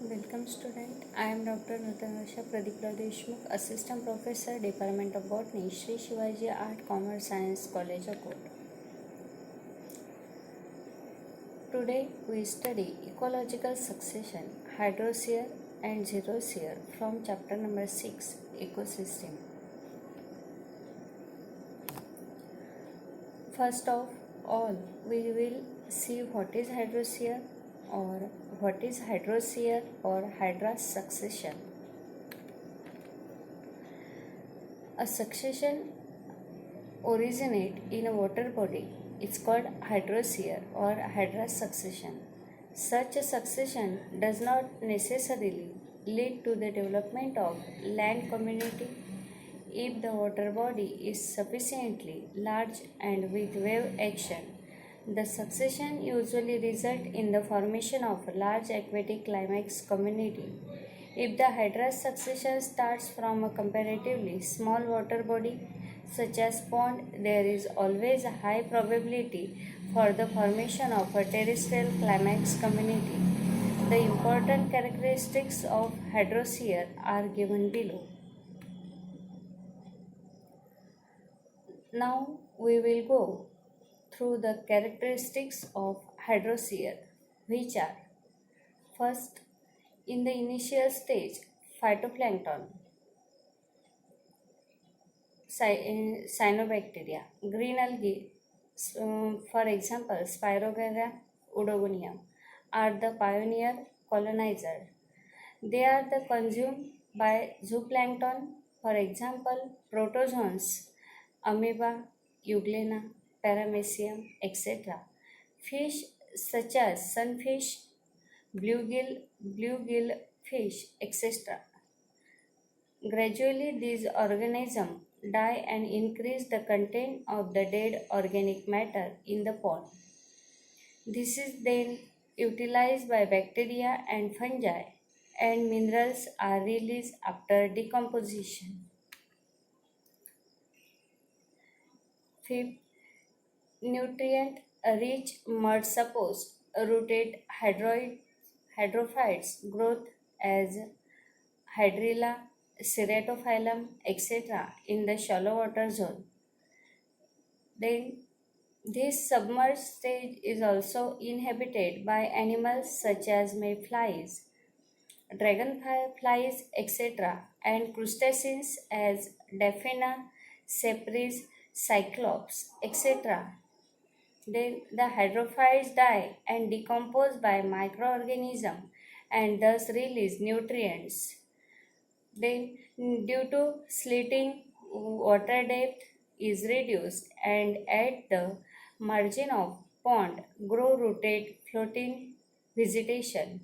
Welcome student. I am Dr. Nutansha Pradipla Deshmukh, Assistant Professor, Department of Botany, Shri Shivaji Art, Commerce, Science College, Akot. Today we study ecological succession, hydrosphere and xerosphere from chapter number 6, Ecosystem. First of all, we will see what is hydrosphere or what is hydrosphere or hydra succession. A succession originate in a water body. It's called hydrosphere or hydra succession. Such a succession does not necessarily lead to the development of land community if the water body is sufficiently large and with wave action. The succession usually result in the formation of a large aquatic climax community. If the hydra succession starts from a comparatively small water body such as pond, there is always a high probability for the formation of a terrestrial climax community. The important characteristics of hydrosphere are given below. Now we will go through the characteristics of hydrosphere, which are: first, in the initial stage, phytoplankton, cyanobacteria, green algae, for example, Spirogyra odontogonium, are the pioneer colonizer. They are the consumed by zooplankton, for example, protozoans, amoeba, euglena, paramecium, etc. Fish such as sunfish, bluegill fish, etc. Gradually, these organisms die and increase the content of the dead organic matter in the pond. This is then utilized by bacteria and fungi, and minerals are released after decomposition. Fifth, nutrient rich mud supports rooted hydrophytes growth as hydrilla, ceratophyllum, etc. in the shallow water zone. Then this submerged stage is also inhabited by animals such as mayflies, dragonflies, etc., and crustaceans as Daphnia, Cypris, Cyclops, etc. Then the hydrophytes die and decompose by microorganisms and thus release nutrients. Then, due to slitting, water depth is reduced, and at the margin of pond grow rooted floating vegetation.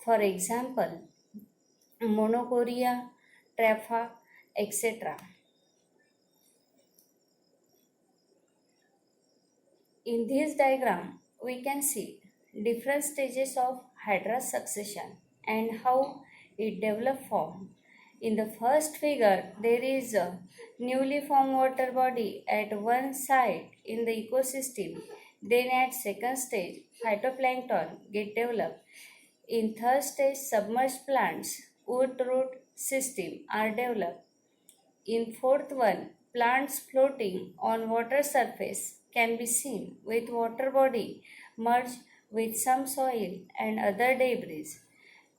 For example, Monocoria, Trapha, etc. In this diagram, we can see different stages of hydra succession and how it developed form. In the first figure, there is a newly formed water body at one side in the ecosystem. Then at second stage, phytoplankton get developed. In third stage, submerged plants, wood root system are developed. In fourth one, plants floating on water surface can be seen with water body merged with some soil and other debris.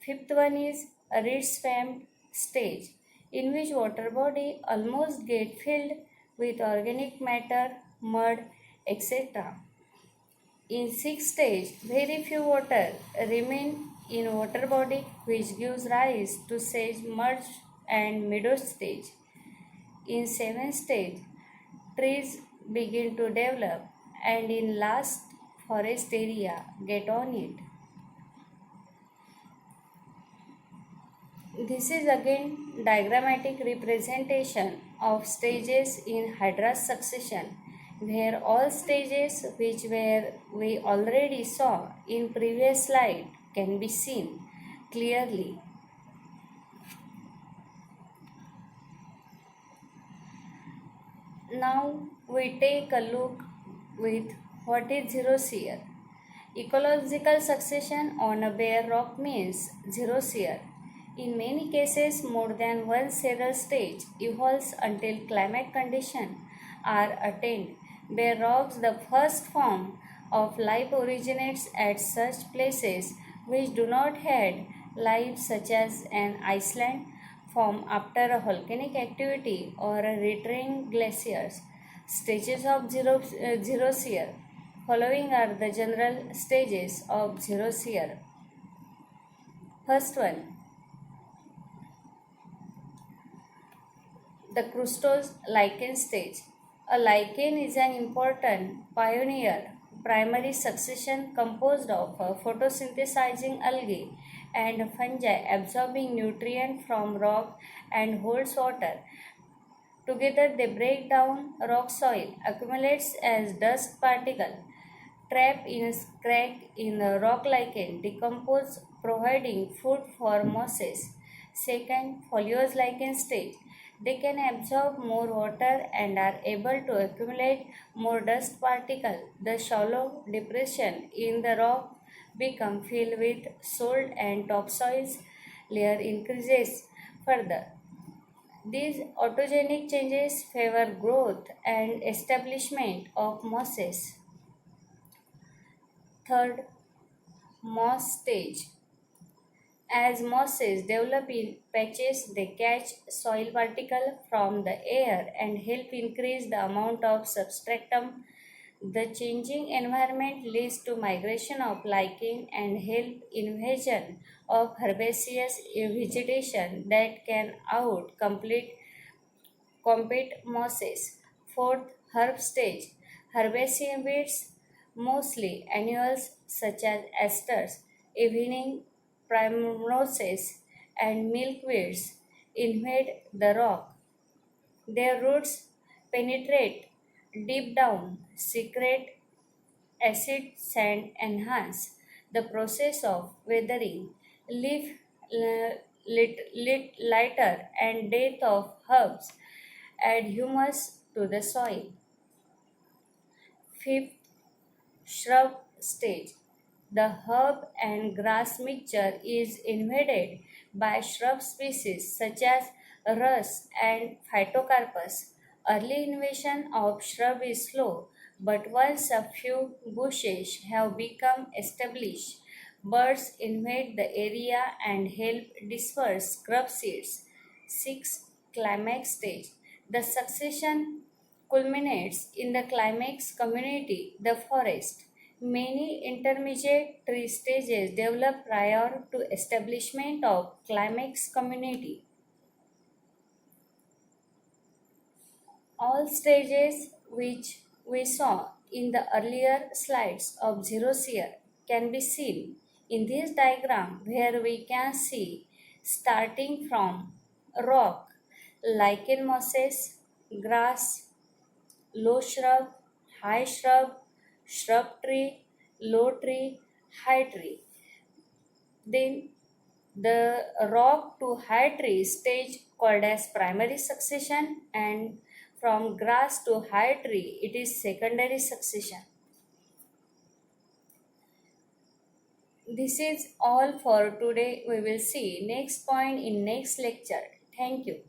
Fifth one is a reed swamp stage in which water body almost get filled with organic matter, mud, etc. In sixth stage, very few water remain in water body which gives rise to sage merge and meadow stage. In seventh stage, trees begin to develop, and in last, forest area get on it. This is again diagrammatic representation of stages in hydra succession, where all stages which we already saw in previous slide can be seen clearly. Now we take a look with what is xerosphere. Ecological succession on a bare rock means zero shear. In many cases, more than one shearer stage evolves until climate conditions are attained. Bare rocks, the first form of life, originates at such places which do not have life, such as an Iceland, form after a volcanic activity or a retreating glaciers. Stages of zero shear. Following are the general stages of zero shear. First one, the crustose lichen stage. A lichen is an important pioneer primary succession composed of photosynthesizing algae and fungi absorbing nutrient from rock and holds water. Together they break down rock soil, accumulates as dust particle, trap in a crack in the rock lichen, decompose providing food for mosses. Second, foliose lichen stage. They can absorb more water and are able to accumulate more dust particle. The shallow depression in the rock become filled with soil and topsoils layer increases further. These autogenic changes favor growth and establishment of mosses. Third, moss stage. As mosses develop in patches, they catch soil particles from the air and help increase the amount of substratum. The changing environment leads to migration of lichen and help invasion of herbaceous vegetation that can out complete compete mosses. Fourth, herb stage. Herbaceous weeds, mostly annuals such as asters, evening primroses, and milkweeds, invade the rock. Their roots penetrate deep down, secrete acid sand enhance the process of weathering, leaf lighter, and death of herbs add humus to the soil. Fifth, shrub stage. The herb and grass mixture is invaded by shrub species such as rus and phytocarpus. Early invasion of shrub is slow, but once a few bushes have become established, birds invade the area and help disperse scrub seeds. 6. Climax stage. The succession culminates in the climax community, the forest. Many intermediate tree stages develop prior to establishment of climax community. All stages which we saw in the earlier slides of zero shear can be seen in this diagram, where we can see starting from rock, lichen mosses, grass, low shrub, high shrub, shrub tree, low tree, high tree. Then the rock to high tree stage called as primary succession, and from grass to high tree it is secondary succession. This is all for today. We will see next point in next lecture. Thank you.